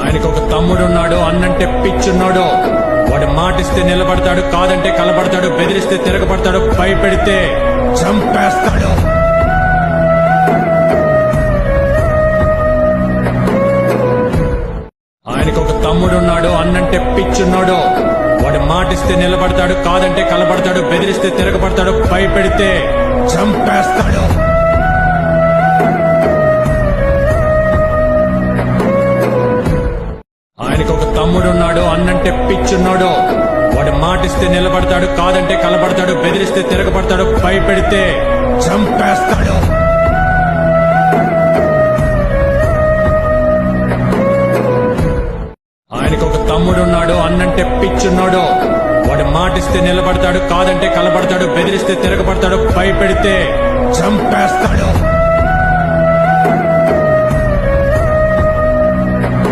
ఆయనకు ఒక తమ్ముడున్నాడు, అన్నంటే పిచ్చున్నాడు. వాడు మాటిస్తే నిలబడతాడు, కాదంటే కలబడతాడు, బెదిరిస్తే తిరగబడతాడు, భయపెడితే చంపేస్తాడు. ఆయనకు ఒక తమ్ముడున్నాడు, అన్నంటే పిచ్చున్నాడు. వాడు మాటిస్తే నిలబడతాడు, కాదంటే కలబడతాడు, బెదిరిస్తే తిరగబడతాడు, భయపెడితే చంపేస్తాడు. ఆయనకు ఒక తమ్ముడున్నాడు, అన్నంటే పిచ్చున్నాడు. వాడు మాటిస్తే నిలబడతాడు, కాదంటే కలబడతాడు, బెదిరిస్తే తిరగబడతాడు, భయపెడితే చంపేస్తాడు. ఆయనకు ఒక తమ్ముడున్నాడు, అన్నంటే పిచ్చున్నాడు. వాడు మాటిస్తే నిలబడతాడు, కాదంటే కలబడతాడు, బెదిరిస్తే తిరగబడతాడు, భయపెడితే చంపేస్తాడు.